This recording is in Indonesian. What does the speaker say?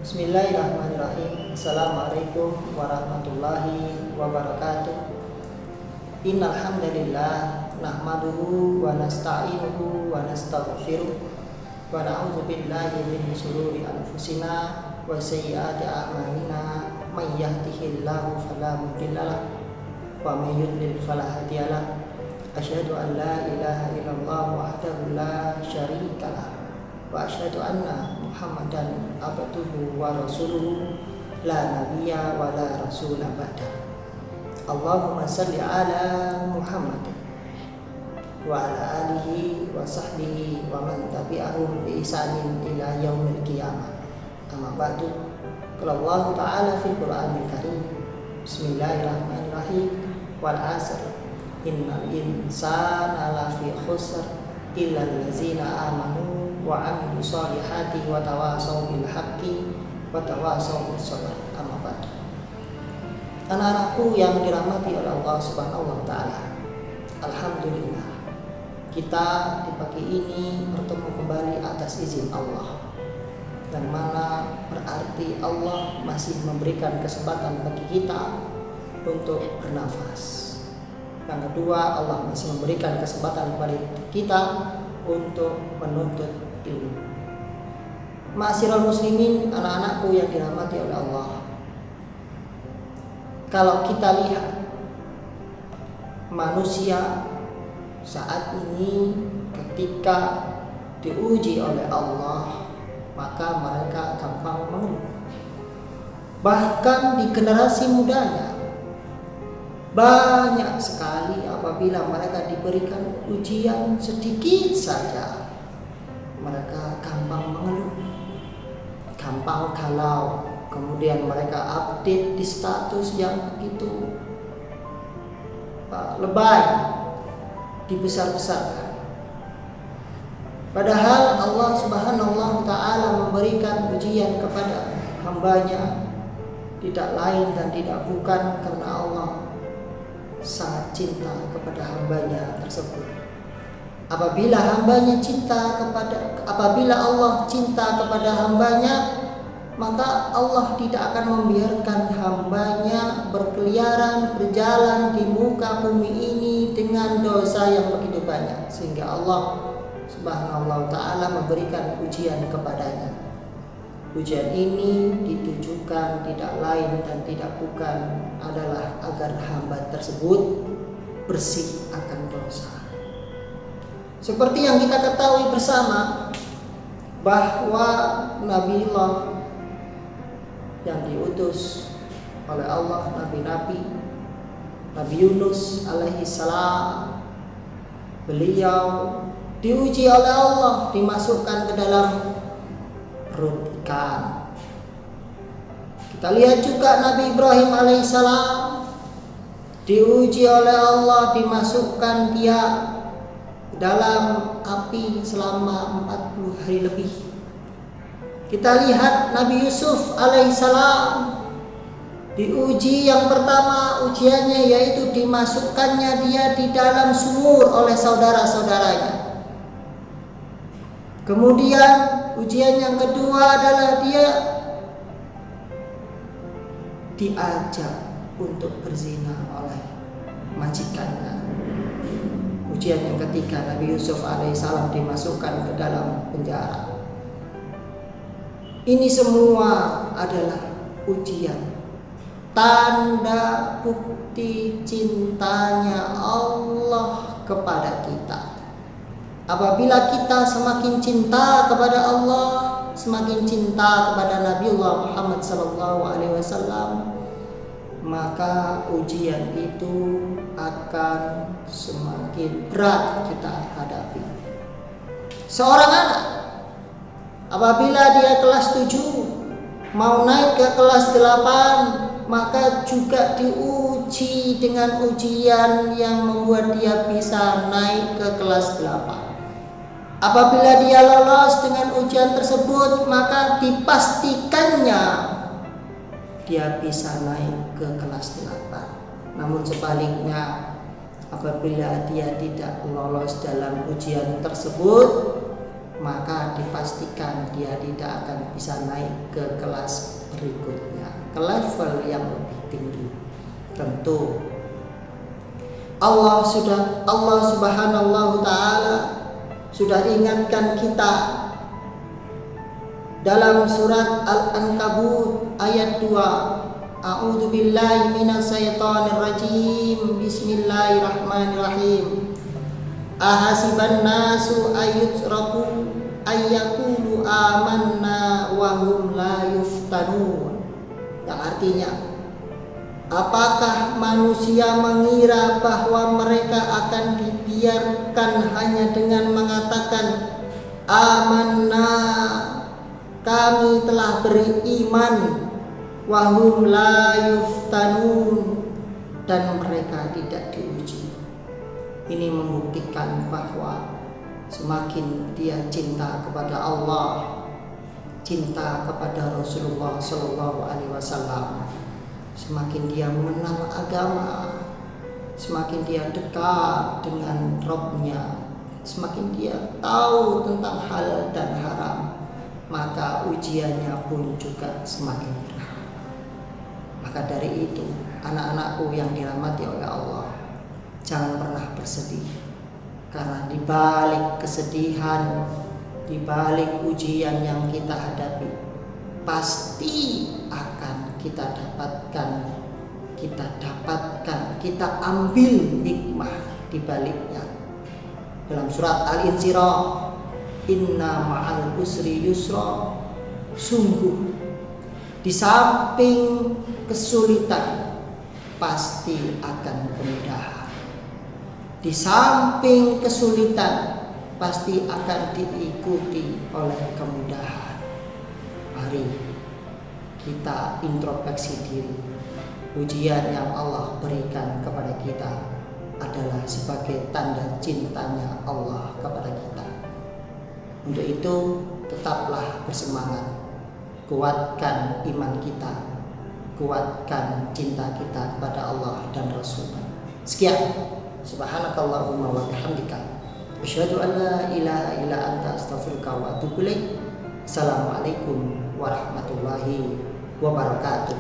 Bismillahirrahmanirrahim. Assalamualaikum warahmatullahi wabarakatuh. Innal hamdalillah nahmaduhu wa nasta'inuhu wa nastaghfiruh wa na'udzu billahi min shururi anfusina wa sayyiati a'malina. May yahdihillahu fala mudhillalah wa may yudlil fala hadiyalah. Asyhadu an la ilaha illallah wahdahu la syarikalah wa asyhadu anna Muhammadan abduhu wa rasuluhu la nabiyya wa la rasula ba'da. Allahumma salli ala Muhammad wa ala alihi wa sahbihi wa man tabi'ahum bi ihsanin ila yaumil qiyamah. Amma ba'du. Qala Allah ta'ala fil Qur'anil Karim. Bismillahirrahmanirrahim. Wal 'asr. Innal insana lafi khusr illa allazina amanu wa 'amilu sholihati wa tawasaw bil haqqi wa tawasaw bis sabr. Amma ba'du. Anak-anakku yang dirahmati oleh Allah Subhanahu wa taala. Alhamdulillah, kita di pagi ini bertemu kembali atas izin Allah. Dan mana berarti Allah masih memberikan kesempatan bagi kita untuk bernafas. Yang kedua, Allah masih memberikan kesempatan kepada kita untuk menuntut ilmu. Ma'asyiral muslimin, anak-anakku yang dirahmati oleh Allah. Kalau kita lihat manusia saat ini ketika diuji oleh Allah, maka mereka gampang mengeluh. Bahkan di generasi mudanya banyak sekali apabila mereka diberikan ujian sedikit saja, mereka gampang mengeluh, gampang galau, kemudian mereka update di status yang begitu lebay, dibesar-besarkan. Padahal Allah Subhanahu wa taala memberikan ujian kepada hambanya tidak lain dan tidak bukan karena Allah sangat cinta kepada hambanya tersebut. Apabila Allah cinta kepada hambanya, maka Allah tidak akan membiarkan hambanya berkeliaran, berjalan di muka bumi ini dengan dosa yang begitu banyak, sehingga Allah Subhanahu wa ta'ala memberikan ujian kepadanya. Ujian ini ditujukan tidak lain dan tidak bukan adalah agar hamba tersebut bersih akan dosa. Seperti yang kita ketahui bersama bahwa Nabiullah yang diutus oleh Allah, Nabi Yunus alaihi salam, beliau diuji oleh Allah, dimasukkan ke dalam perut ikan. Kita lihat juga Nabi Ibrahim alaihi salam diuji oleh Allah, dimasukkan dia dalam api selama 40 hari lebih. Kita lihat Nabi Yusuf alaihissalam diuji, yang pertama ujiannya yaitu dimasukkannya dia di dalam sumur oleh saudara-saudaranya. Kemudian ujian yang kedua adalah dia diajak untuk berzina oleh majikannya. Ujian yang ketiga, Nabi Yusuf alaihissalam dimasukkan ke dalam penjara. Ini semua adalah ujian, tanda bukti cintanya Allah kepada kita. Apabila kita semakin cinta kepada Allah, semakin cinta kepada Nabiullah Muhammad SAW, maka ujian itu akan semakin berat kita hadapi. Seorang anak apabila dia kelas 7 mau naik ke kelas 8, maka juga diuji dengan ujian yang membuat dia bisa naik ke kelas 8. Apabila dia lolos dengan ujian tersebut, maka dipastikannya dia bisa naik ke kelas 8. Namun sebaliknya, apabila dia tidak lolos dalam ujian tersebut, maka dipastikan dia tidak akan bisa naik ke kelas berikutnya, ke level yang lebih tinggi. Tentu Allah Subhanahu wa taala sudah ingatkan kita dalam surat Al-Ankabut ayat 2. A'udzu billahi minasyaitonir rajim. Bismillahirrahmanirrahim. Ahasiban nasu ayyutraku ayyaqulu amanna wa hum la yuftanun. Yang artinya, apakah manusia mengira bahwa mereka akan dibiarkan hanya dengan mengatakan amanna, kami telah beriman, wa hum la yuftanun, dan mereka tidak diuji. Ini membuktikan bahwa semakin dia cinta kepada Allah, cinta kepada Rasulullah Shallallahu Alaihi Wasallam, semakin dia mengenal agama, semakin dia dekat dengan Rabb-Nya, semakin dia tahu tentang halal dan haram, maka ujiannya pun juga semakin berat. Maka dari itu, anak-anakku yang dirahmati oleh Allah, jangan pernah bersedih, karena di balik kesedihan, di balik ujian yang kita hadapi, pasti akan kita dapatkan, kita ambil hikmah di baliknya. Dalam surat Al-Insyirah, inna ma'al usri yusra, sungguh di samping kesulitan pasti akan kemudahan. Di samping kesulitan pasti akan diikuti oleh kemudahan. Mari kita introspeksi diri. Ujian yang Allah berikan kepada kita adalah sebagai tanda cintanya Allah kepada kita. Untuk itu tetaplah bersemangat, kuatkan iman kita, kuatkan cinta kita kepada Allah dan Rasul-Nya. Sekian. Subhanakallahumma wa bihamdika asyhadu an la ilaha illa anta astaghfiruka wa atubu ilaik. Assalamualaikum warahmatullahi wabarakatuh.